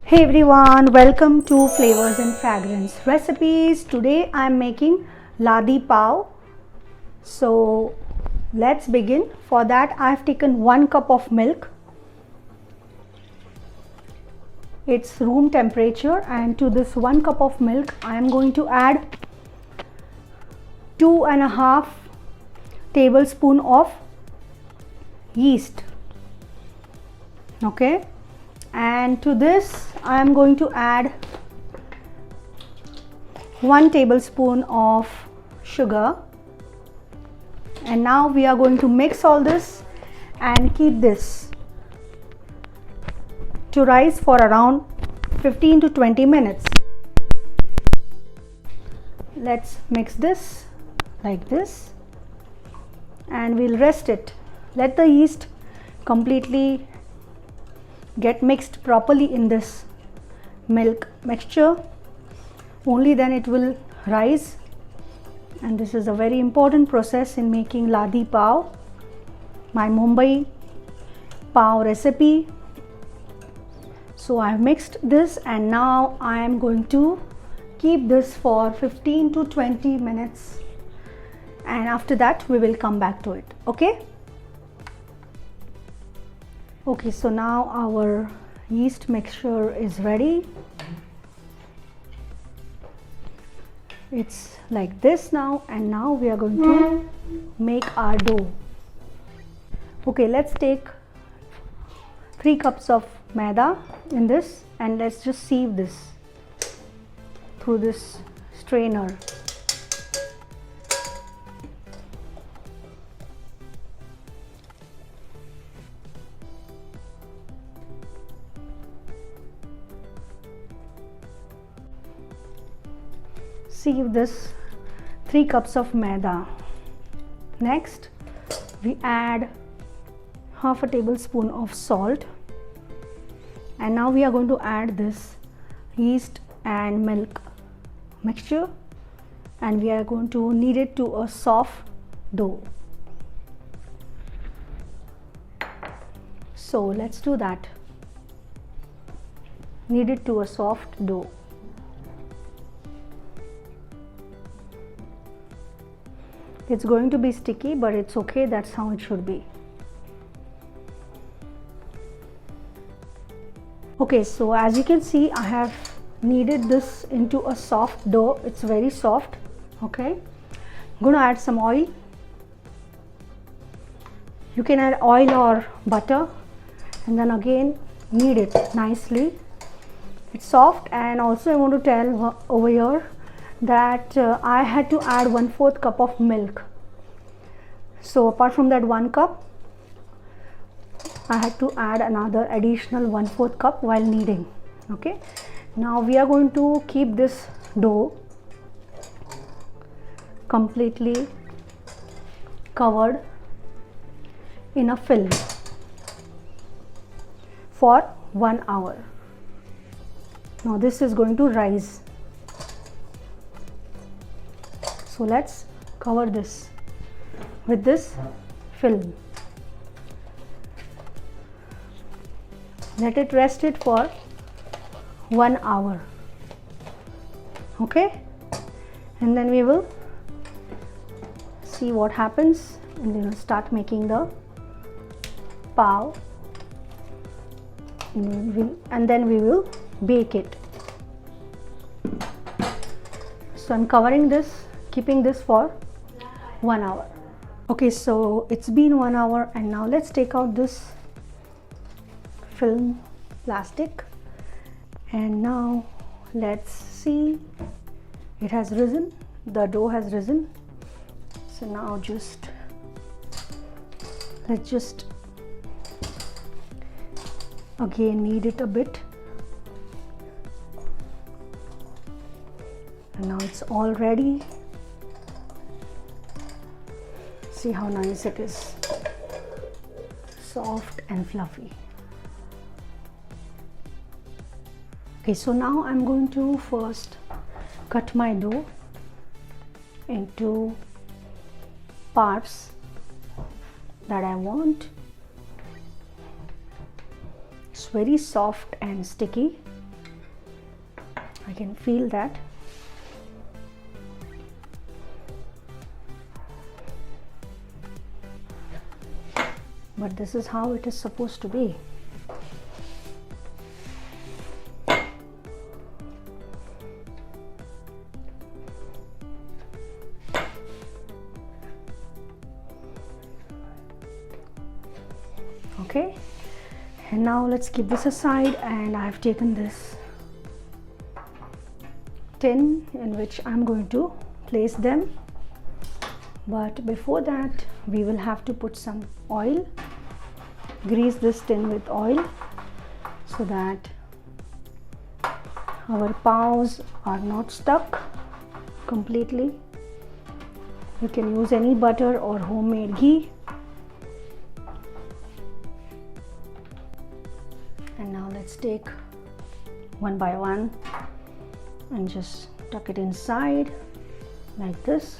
Hey everyone, welcome to Flavors and Fragrance recipes. Today I am making Laadi Pav. So let's begin. For that I have taken 1 cup of milk. It's room temperature, and to this 1 cup of milk I am going to add 2.5 tablespoons of yeast. Okay, and to this I am going to add 1 tablespoon of sugar, and now we are going to mix all this and keep this to rise for around 15 to 20 minutes. Let's mix this like this and we'll rest it. Let the yeast completely get mixed properly in this milk mixture. Only then it will rise, and this is a very important process in making Laadi Pav, my Mumbai Pav recipe. So I have mixed this, and now I am going to keep this for 15 to 20 minutes, and after that we will come back to it. Okay, so now our yeast mixture is ready. It's like this now, and now we are going to make our dough. Okay, let's take 3 cups of maida in this, and let's just sieve this through this strainer. Sieve this 3 cups of maida. Next we add half a tablespoon of salt, and now we are going to add this yeast and milk mixture, and we are going to knead it to a soft dough. So let's do that. Knead it to a soft dough. It's going to be sticky, but it's okay, that's how it should be. Okay, so as you can see, I have kneaded this into a soft dough. It's very soft. Okay, I'm going to add some oil. You can add oil or butter, and then again knead it nicely. It's soft, and also I want to tell over here that I had to add 1/4 cup of milk. So apart from that 1 cup, I had to add another additional 1/4 cup while kneading. Okay, now we are going to keep this dough completely covered in a film for 1 hour. Now this is going to rise. So let's cover this with this film. Let it rest it for 1 hour. Okay, and then we will see what happens, and then we'll start making the pav, and then we will bake it. So I'm covering this, keeping this for 1 hour. Okay, so it's been 1 hour, and now let's take out this film plastic, and now let's see, it has risen, the dough has risen. So now let's just again knead it a bit, and now it's all ready. See how nice it is, soft and fluffy. Okay, so now I'm going to first cut my dough into parts that I want. It's very soft and sticky. I can feel that. But this is how it is supposed to be. Okay, and now let's keep this aside, and I have taken this tin in which I'm going to place them. But before that, we will have to put some oil. Grease this tin with oil so that our pavs are not stuck completely. You can use any butter or homemade ghee. And now let's take one by one and just tuck it inside like this.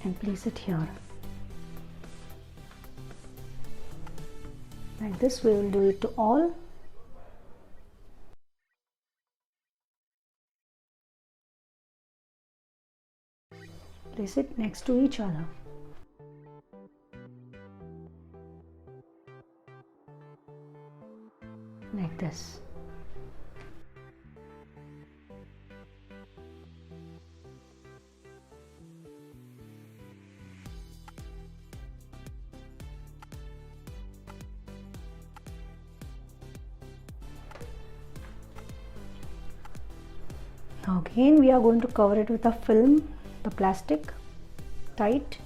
And place it here. Like this, we will do it to all. Place it next to each other. Like this. Now again, we are going to cover it with a film, the plastic, tight.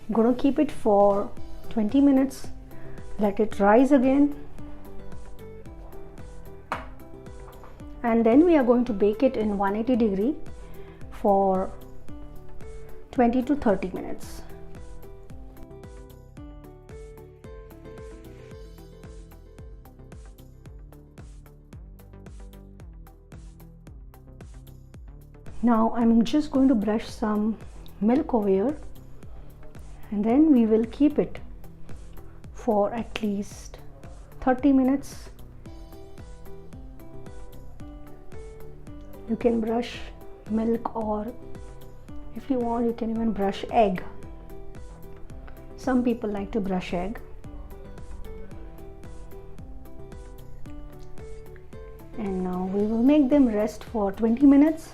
I'm going to keep it for 20 minutes. Let it rise again. And then we are going to bake it in 180 degree for 20 to 30 minutes. Now I'm just going to brush some milk over here, and then we will keep it for at least 30 minutes. You can brush milk, or if you want, you can even brush egg. Some people like to brush egg. And now we will make them rest for 20 minutes.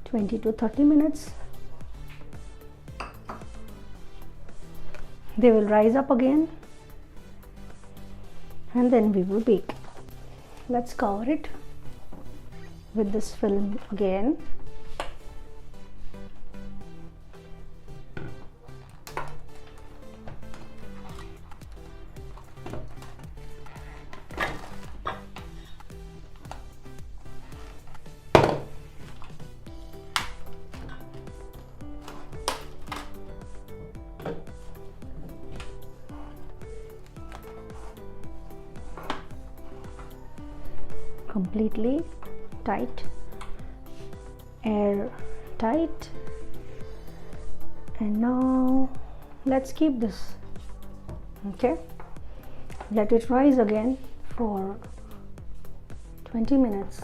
20 to 30 minutes. They will rise up again, and then we will bake. Let's cover it with this film again. Completely tight, air tight. And now let's keep this. Okay, let it rise again for 20 minutes.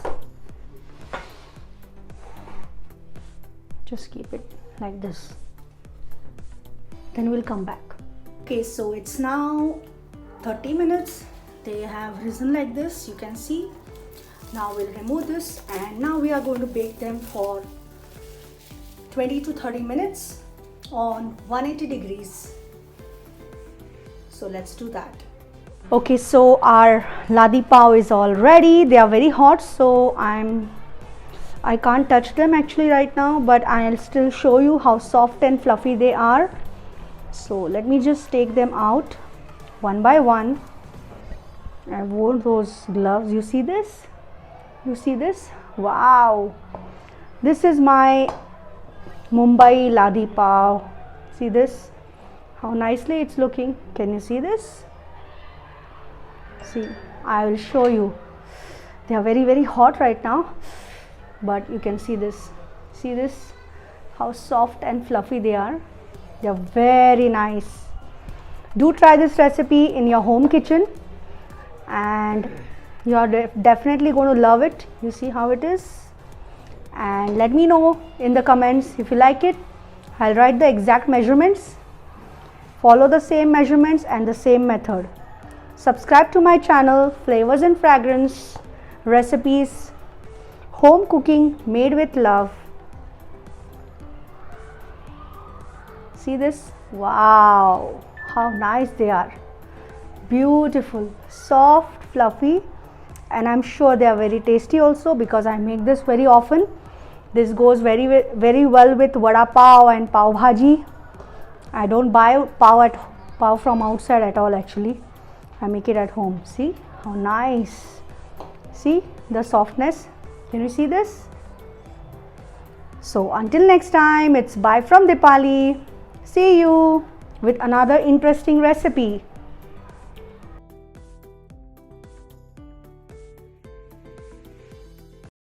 Just keep it like this, then we'll come back. Okay, so it's now 30 minutes. They have risen like this, you can see. Now we'll remove this, and now we are going to bake them for 20 to 30 minutes on 180 degrees. So let's do that. Okay, so our Laadi Pav is all ready. They are very hot, so I can't touch them actually right now, but I'll still show you how soft and fluffy they are. So let me just take them out one by one. I wore those gloves. You see this? You see this? Wow! This is my Mumbai Laadi Pav. See this? How nicely it's looking. Can you see this? See, I will show you. They are very, very hot right now. but you can see this. See this, how soft and fluffy they are. They are very nice. Do try this recipe in your home kitchen and you are definitely going to love it. You see how it is, and let me know in the comments if you like it. I'll write the exact measurements. Follow the same measurements and the same method. Subscribe to my channel, Flavors and Fragrance, recipes, home cooking made with love. See this? Wow, how nice they are. Beautiful, soft, fluffy, and I'm sure they are very tasty also because I make this very often. This goes very well with vada pav and pav bhaji. I don't buy pav from outside at all actually. I make it at home. See how nice. See the softness. Can you see this? So until next time, it's bye from Deepali. See you with another interesting recipe.